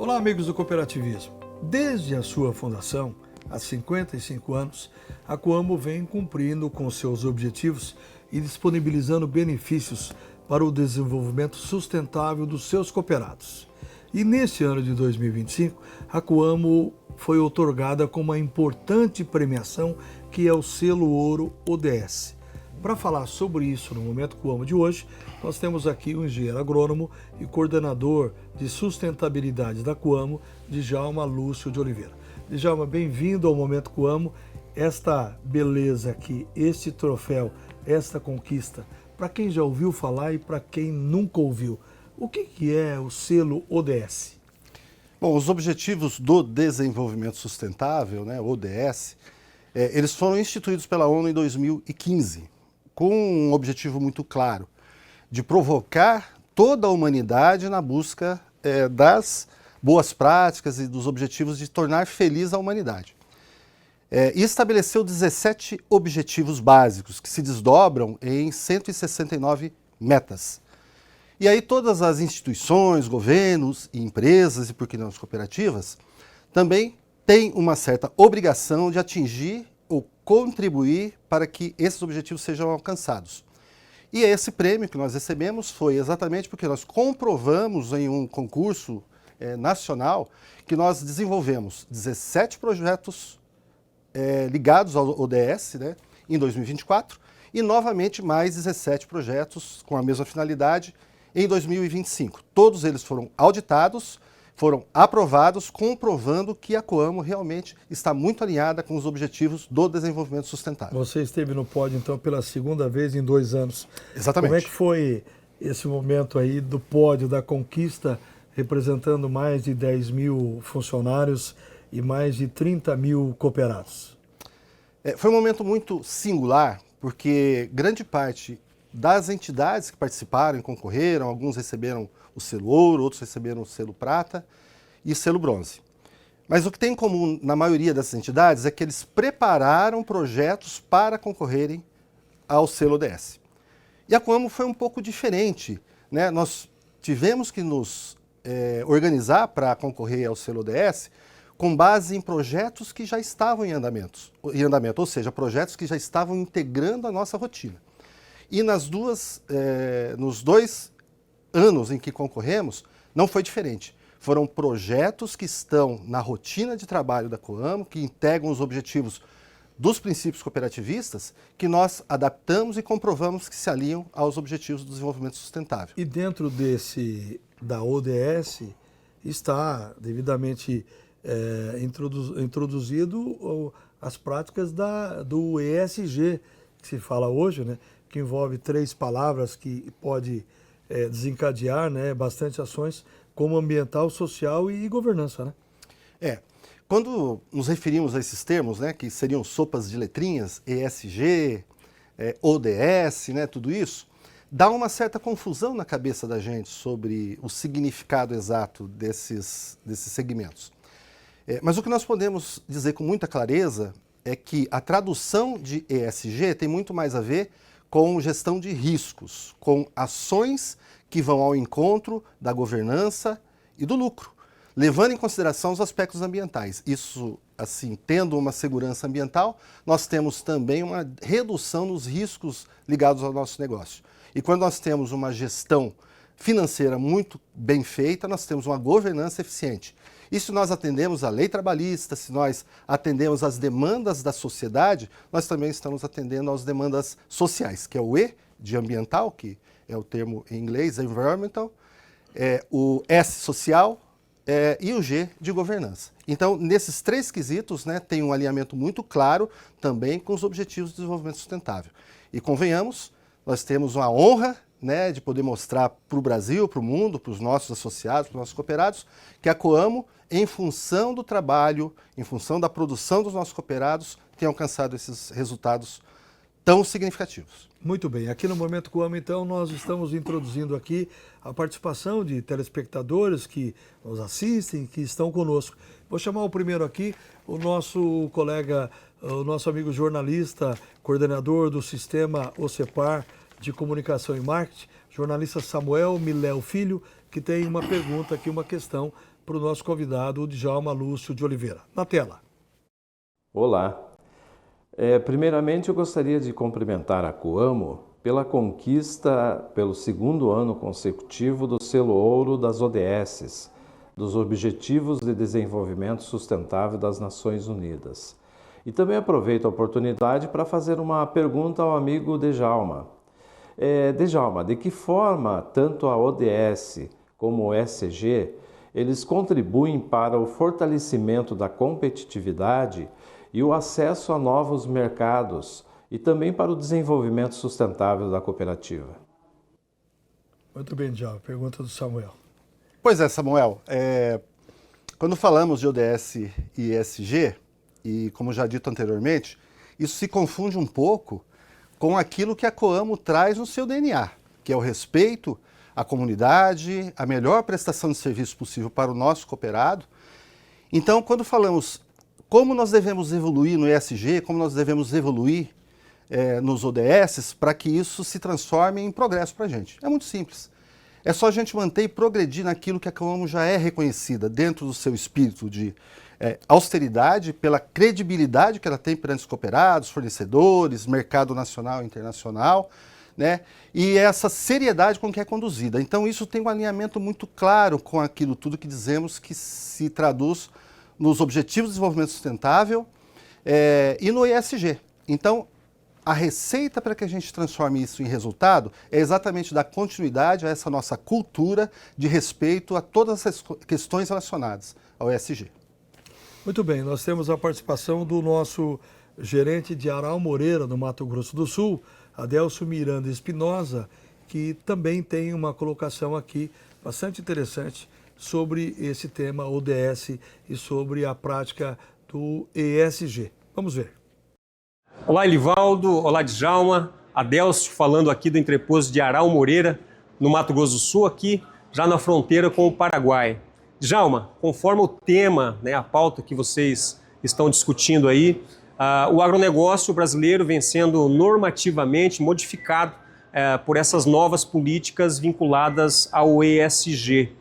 Olá, amigos do cooperativismo. Desde a sua fundação, há 55 anos, a Coamo vem cumprindo com seus objetivos e disponibilizando benefícios para o desenvolvimento sustentável dos seus cooperados. E neste ano de 2025, a Coamo foi outorgada com uma importante premiação que é o selo Ouro ODS. Para falar sobre isso no Momento Coamo de hoje, nós temos aqui o engenheiro agrônomo e coordenador de sustentabilidade da Coamo, Djalma Lúcio de Oliveira. Djalma, bem-vindo ao Momento Coamo. Esta beleza aqui, este troféu, esta conquista, para quem já ouviu falar e para quem nunca ouviu, o que é o selo ODS? Bom, os Objetivos do Desenvolvimento Sustentável, ODS, eles foram instituídos pela ONU em 2015, com um objetivo muito claro, de provocar toda a humanidade na busca das boas práticas e dos objetivos de tornar feliz a humanidade. E estabeleceu 17 objetivos básicos, que se desdobram em 169 metas. E aí todas as instituições, governos, empresas e, por que não, as cooperativas, também têm uma certa obrigação de atingir ou contribuir para que esses objetivos sejam alcançados. E esse prêmio que nós recebemos foi exatamente porque nós comprovamos em um concurso nacional que nós desenvolvemos 17 projetos ligados ao ODS, em 2024, e novamente mais 17 projetos com a mesma finalidade em 2025. Todos eles foram auditados, foram aprovados, comprovando que a Coamo realmente está muito alinhada com os objetivos do desenvolvimento sustentável. Você esteve no pódio, então, pela segunda vez em 2 anos. Exatamente. Como é que foi esse momento aí do pódio, da conquista, representando mais de 10 mil funcionários e mais de 30 mil cooperados? Foi um momento muito singular, porque grande parte das entidades que participaram e concorreram, alguns receberam o selo ouro, outros receberam o selo prata e o selo bronze. Mas o que tem em comum na maioria dessas entidades é que eles prepararam projetos para concorrerem ao selo ODS. E a Coamo foi um pouco diferente, Nós tivemos que nos organizar para concorrer ao selo ODS com base em projetos que já estavam em andamento, ou seja, projetos que já estavam integrando a nossa rotina. E nos 2 anos em que concorremos, não foi diferente. Foram projetos que estão na rotina de trabalho da Coamo, que integram os objetivos dos princípios cooperativistas, que nós adaptamos e comprovamos que se alinham aos objetivos do desenvolvimento sustentável. E dentro da ODS está devidamente introduzido as práticas do ESG, que se fala hoje, que envolve 3 palavras que pode desencadear bastante ações, como ambiental, social e governança. Quando nos referimos a esses termos, que seriam sopas de letrinhas, ESG, ODS, tudo isso, dá uma certa confusão na cabeça da gente sobre o significado exato desses segmentos. Mas o que nós podemos dizer com muita clareza é que a tradução de ESG tem muito mais a ver com gestão de riscos, com ações que vão ao encontro da governança e do lucro, levando em consideração os aspectos ambientais. Isso, assim, tendo uma segurança ambiental, nós temos também uma redução nos riscos ligados ao nosso negócio. E quando nós temos uma gestão financeira muito bem feita, nós temos uma governança eficiente. E se nós atendemos à lei trabalhista, se nós atendemos às demandas da sociedade, nós também estamos atendendo às demandas sociais, que é o E de ambiental, que é o termo em inglês, environmental, o S social e o G de governança. Então, nesses 3 quesitos, tem um alinhamento muito claro também com os objetivos de desenvolvimento sustentável. E convenhamos, nós temos uma honra de poder mostrar para o Brasil, para o mundo, para os nossos associados, para os nossos cooperados, que a Coamo, em função do trabalho, em função da produção dos nossos cooperados, tem alcançado esses resultados tão significativos. Muito bem. Aqui no Momento Coamo, então, nós estamos introduzindo aqui a participação de telespectadores que nos assistem, que estão conosco. Vou chamar o primeiro aqui, o nosso colega, o nosso amigo jornalista, coordenador do Sistema OCEPAR de Comunicação e Marketing, jornalista Samuel Miléo Filho, que tem uma pergunta aqui, uma questão para o nosso convidado, o Djalma Lúcio de Oliveira. Na tela. Olá. Primeiramente, eu gostaria de cumprimentar a Coamo pela conquista, pelo segundo ano consecutivo, do selo ouro das ODS, dos Objetivos de Desenvolvimento Sustentável das Nações Unidas. E também aproveito a oportunidade para fazer uma pergunta ao amigo Djalma. Djalma, de que forma tanto a ODS como o ESG, eles contribuem para o fortalecimento da competitividade e o acesso a novos mercados e também para o desenvolvimento sustentável da cooperativa? Muito bem, Djalma. Pergunta do Samuel. Pois é, Samuel. Quando falamos de ODS e ESG, e como já dito anteriormente, isso se confunde um pouco com aquilo que a Coamo traz no seu DNA, que é o respeito à comunidade, a melhor prestação de serviço possível para o nosso cooperado. Então, quando falamos como nós devemos evoluir no ESG, como nós devemos evoluir nos ODS para que isso se transforme em progresso para a gente. É muito simples. É só a gente manter e progredir naquilo que a Coamo já é reconhecida dentro do seu espírito de austeridade, pela credibilidade que ela tem perante os cooperados, fornecedores, mercado nacional e internacional, né? E essa seriedade com que é conduzida. Então isso tem um alinhamento muito claro com aquilo tudo que dizemos que se traduz nos Objetivos de Desenvolvimento Sustentável e no ESG. Então, a receita para que a gente transforme isso em resultado é exatamente dar continuidade a essa nossa cultura de respeito a todas as questões relacionadas ao ESG. Muito bem, nós temos a participação do nosso gerente de Aral Moreira, no Mato Grosso do Sul, Adelso Miranda Espinosa, que também tem uma colocação aqui bastante interessante sobre esse tema ODS e sobre a prática do ESG. Vamos ver. Olá, Elivaldo. Olá, Djalma. Adelso falando aqui do entreposto de Aral Moreira, no Mato Grosso do Sul, aqui já na fronteira com o Paraguai. Djalma, conforme o tema, a pauta que vocês estão discutindo aí, o agronegócio brasileiro vem sendo normativamente modificado por essas novas políticas vinculadas ao ESG.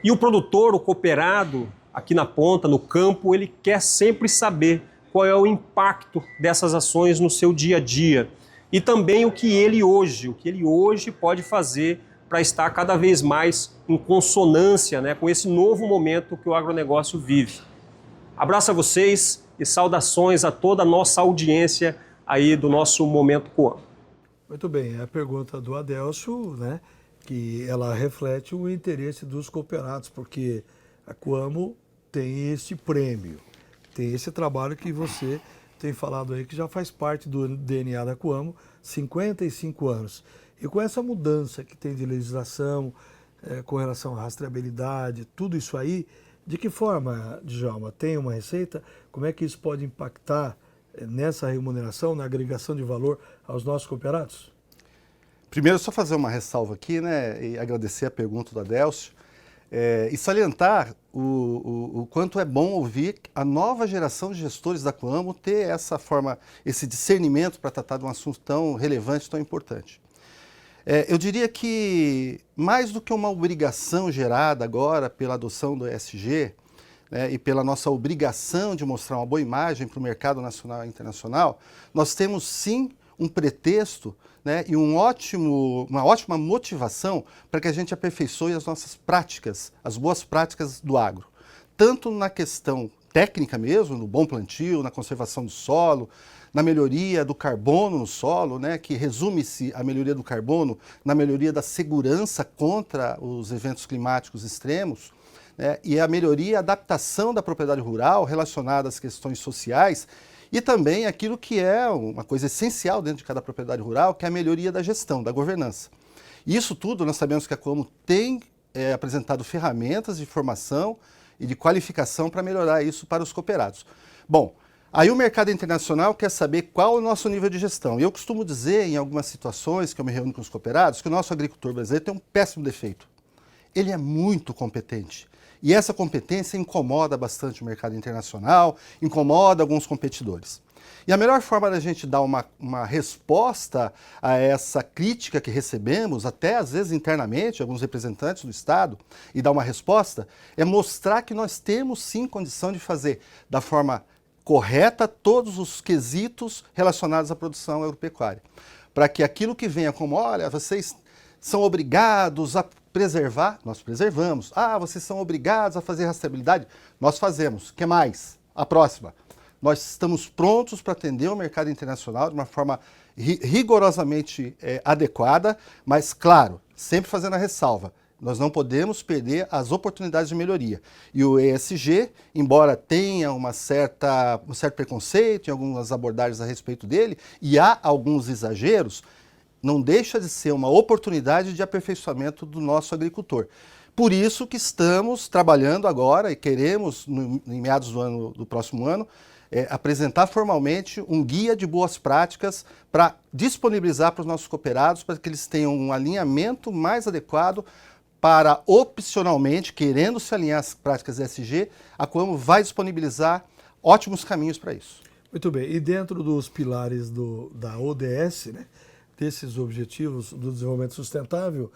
E o produtor, o cooperado, aqui na ponta, no campo, ele quer sempre saber qual é o impacto dessas ações no seu dia a dia e também o que ele hoje pode fazer para estar cada vez mais em consonância, com esse novo momento que o agronegócio vive. Abraço a vocês e saudações a toda a nossa audiência aí do nosso Momento Coamo. Muito bem, a pergunta do Adelso, que ela reflete o interesse dos cooperados, porque a Coamo tem esse prêmio, tem esse trabalho que você tem falado aí, que já faz parte do DNA da Coamo, 55 anos. E com essa mudança que tem de legislação, com relação à rastreabilidade, tudo isso aí, de que forma, Djalma, tem uma receita? Como é que isso pode impactar nessa remuneração, na agregação de valor aos nossos cooperados? Primeiro, só fazer uma ressalva aqui, e agradecer a pergunta do Adelso, e salientar o quanto é bom ouvir a nova geração de gestores da Coamo ter essa forma, esse discernimento para tratar de um assunto tão relevante, tão importante. Eu diria que, mais do que uma obrigação gerada agora pela adoção do ESG, e pela nossa obrigação de mostrar uma boa imagem para o mercado nacional e internacional, nós temos sim um pretexto e uma ótima motivação para que a gente aperfeiçoe as nossas práticas, as boas práticas do agro. Tanto na questão técnica mesmo, no bom plantio, na conservação do solo, na melhoria do carbono no solo, que resume-se a melhoria do carbono na melhoria da segurança contra os eventos climáticos extremos, e a melhoria e adaptação da propriedade rural relacionada às questões sociais e também aquilo que é uma coisa essencial dentro de cada propriedade rural, que é a melhoria da gestão, da governança. E isso tudo nós sabemos que a Coamo tem apresentado ferramentas de formação e de qualificação para melhorar isso para os cooperados. Bom, aí o mercado internacional quer saber qual é o nosso nível de gestão. E eu costumo dizer, em algumas situações que eu me reúno com os cooperados, que o nosso agricultor brasileiro tem um péssimo defeito. ele é muito competente. E essa competência incomoda bastante o mercado internacional, incomoda alguns competidores. E a melhor forma da gente dar uma resposta a essa crítica que recebemos, até às vezes internamente, alguns representantes do Estado, e dar uma resposta, é mostrar que nós temos sim condição de fazer da forma correta todos os quesitos relacionados à produção agropecuária. Para que aquilo que venha como, olha, vocês são obrigados a preservar, nós preservamos. Ah, vocês são obrigados a fazer rastreabilidade, nós fazemos. O que mais? A próxima. Nós estamos prontos para atender o mercado internacional de uma forma rigorosamente adequada, mas, claro, sempre fazendo a ressalva. Nós não podemos perder as oportunidades de melhoria. E o ESG, embora tenha um certo preconceito em algumas abordagens a respeito dele, e há alguns exageros, não deixa de ser uma oportunidade de aperfeiçoamento do nosso agricultor. Por isso que estamos trabalhando agora e queremos, em meados do próximo ano, apresentar formalmente um guia de boas práticas para disponibilizar para os nossos cooperados, para que eles tenham um alinhamento mais adequado para, opcionalmente, querendo se alinhar às práticas ESG, a Coamo vai disponibilizar ótimos caminhos para isso. Muito bem. E dentro dos pilares da ODS, né, desses objetivos do desenvolvimento sustentável,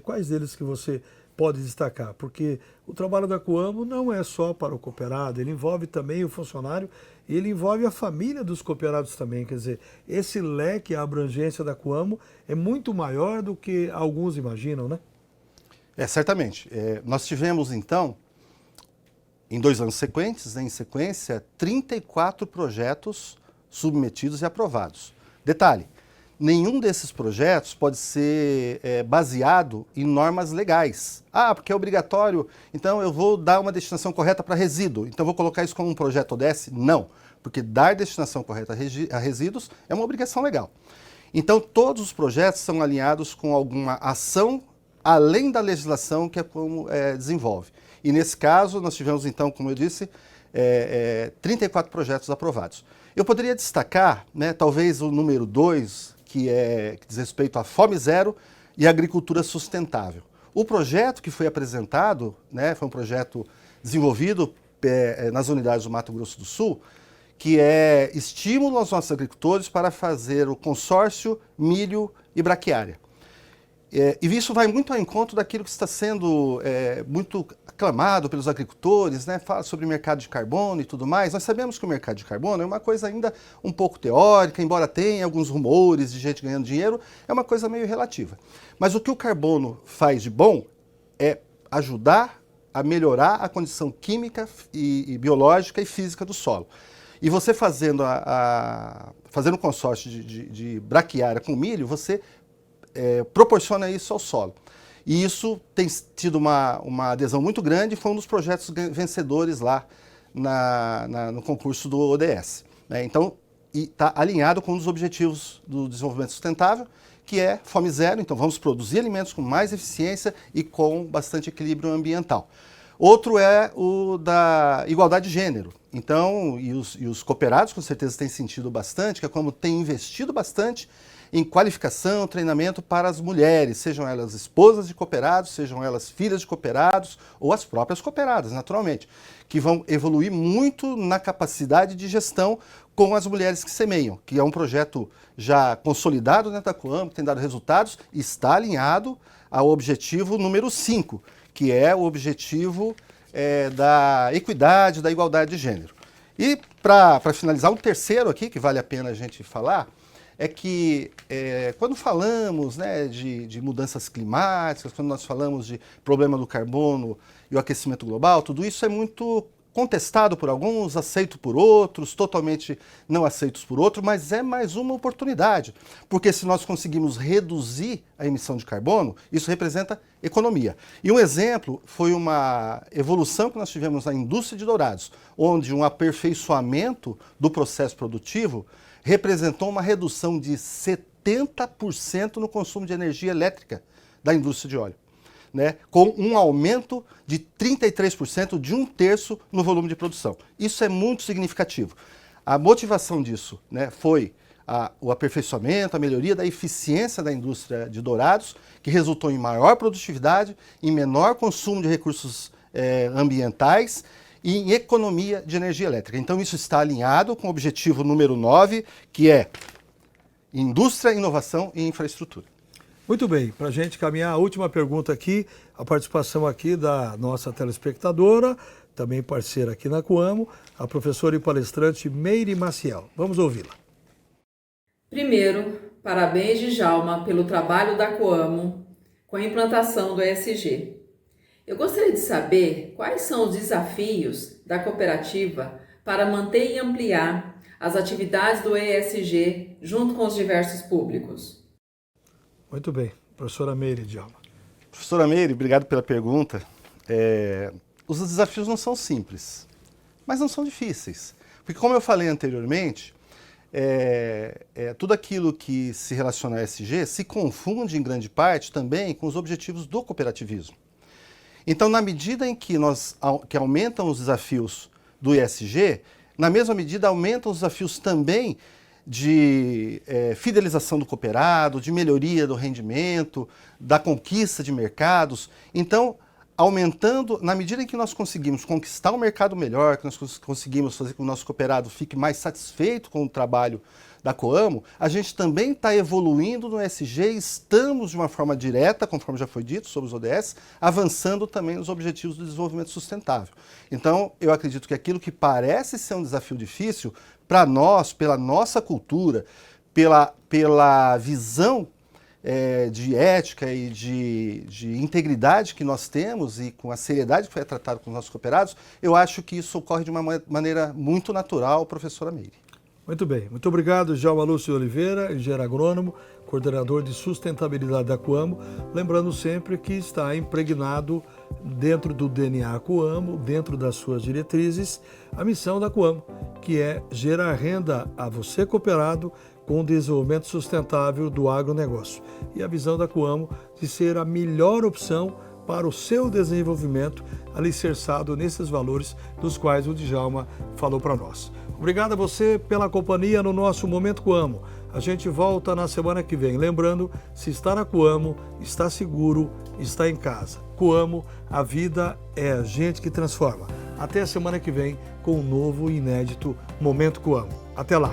quais deles que você pode destacar? Porque o trabalho da Coamo não é só para o cooperado, ele envolve também o funcionário, ele envolve a família dos cooperados também. Quer dizer, esse leque, a abrangência da Coamo é muito maior do que alguns imaginam, né? Certamente. Nós tivemos, então, em 2 anos em sequência, 34 projetos submetidos e aprovados. Detalhe, nenhum desses projetos pode ser baseado em normas legais. Ah, porque é obrigatório, então eu vou dar uma destinação correta para resíduo, então vou colocar isso como um projeto ODS? Não, porque dar destinação correta a resíduos é uma obrigação legal. Então todos os projetos são alinhados com alguma ação além da legislação que a Coamo desenvolve. E nesse caso nós tivemos então, como eu disse, 34 projetos aprovados. Eu poderia destacar, né, talvez o número 2, que diz respeito à fome zero e agricultura sustentável. O projeto que foi apresentado, né, foi um projeto desenvolvido nas unidades do Mato Grosso do Sul, que é estímulo aos nossos agricultores para fazer o consórcio milho e braquiária. E isso vai muito ao encontro daquilo que está sendo muito aclamado pelos agricultores, né? Fala sobre mercado de carbono e tudo mais. Nós sabemos que o mercado de carbono é uma coisa ainda um pouco teórica, embora tenha alguns rumores de gente ganhando dinheiro, é uma coisa meio relativa. Mas o que o carbono faz de bom é ajudar a melhorar a condição química e biológica e física do solo. E você fazendo um consórcio de braquiária com milho, você proporciona isso ao solo. E isso tem tido uma adesão muito grande, foi um dos projetos vencedores lá no concurso do ODS. Né? Então, está alinhado com um dos objetivos do desenvolvimento sustentável, que é fome zero. Então, vamos produzir alimentos com mais eficiência e com bastante equilíbrio ambiental. Outro é o da igualdade de gênero. Então, e os cooperados com certeza têm sentido bastante, que é como tem investido bastante em qualificação, treinamento para as mulheres, sejam elas esposas de cooperados, sejam elas filhas de cooperados ou as próprias cooperadas, naturalmente, que vão evoluir muito na capacidade de gestão com as mulheres que semeiam, que é um projeto já consolidado dentro da Coamo, que tem dado resultados e está alinhado ao objetivo número 5, que é o objetivo da equidade, da igualdade de gênero. E para finalizar, um terceiro aqui, que vale a pena a gente falar, é que quando falamos, né, de mudanças climáticas, quando nós falamos de problema do carbono e o aquecimento global, tudo isso é muito contestado por alguns, aceito por outros, totalmente não aceitos por outros, mas é mais uma oportunidade, porque se nós conseguimos reduzir a emissão de carbono, isso representa economia. E um exemplo foi uma evolução que nós tivemos na indústria de Dourados, onde um aperfeiçoamento do processo produtivo representou uma redução de 70% no consumo de energia elétrica da indústria de óleo, né? Com um aumento de 33%, de 1/3 no volume de produção. Isso é muito significativo. A motivação disso, né, foi o aperfeiçoamento, a melhoria da eficiência da indústria de Dourados, que resultou em maior produtividade, em menor consumo de recursos ambientais e em economia de energia elétrica. Então isso está alinhado com o objetivo número 9, que é indústria, inovação e infraestrutura. Muito bem, para a gente caminhar, a última pergunta aqui, a participação aqui da nossa telespectadora, também parceira aqui na Coamo, a professora e palestrante Meire Maciel. Vamos ouvi-la. Primeiro, parabéns, Djalma, pelo trabalho da Coamo com a implantação do ESG. Eu gostaria de saber quais são os desafios da cooperativa para manter e ampliar as atividades do ESG junto com os diversos públicos. Muito bem, professora Meire, Djalma. Professora Meire, obrigado pela pergunta. Os desafios não são simples, mas não são difíceis. Porque, como eu falei anteriormente, tudo aquilo que se relaciona a ESG se confunde em grande parte também com os objetivos do cooperativismo. Então, na medida em que aumentam os desafios do ESG, na mesma medida aumentam os desafios também de fidelização do cooperado, de melhoria do rendimento, da conquista de mercados. Então, aumentando, na medida em que nós conseguimos conquistar um mercado melhor, que nós conseguimos fazer com que o nosso cooperado fique mais satisfeito com o trabalho da Coamo, a gente também está evoluindo no ESG e estamos, de uma forma direta, conforme já foi dito, sobre os ODS, avançando também nos objetivos do desenvolvimento sustentável. Então, eu acredito que aquilo que parece ser um desafio difícil, para nós, pela nossa cultura, pela visão de ética e de integridade que nós temos e com a seriedade que foi tratado com os nossos cooperados, eu acho que isso ocorre de uma maneira muito natural, professora Meire. Muito bem, muito obrigado, Djalma Lúcio Oliveira, engenheiro agrônomo, coordenador de sustentabilidade da Coamo. Lembrando sempre que está impregnado dentro do DNA Coamo, dentro das suas diretrizes, a missão da Coamo, que é gerar renda a você cooperado com o desenvolvimento sustentável do agronegócio. E a visão da Coamo de ser a melhor opção para o seu desenvolvimento, alicerçado nesses valores dos quais o Djalma falou para nós. Obrigado a você pela companhia no nosso Momento Coamo. A gente volta na semana que vem. Lembrando, se está na Coamo, está seguro, está em casa. Coamo, a vida é a gente que transforma. Até a semana que vem com um novo e inédito Momento Coamo. Até lá!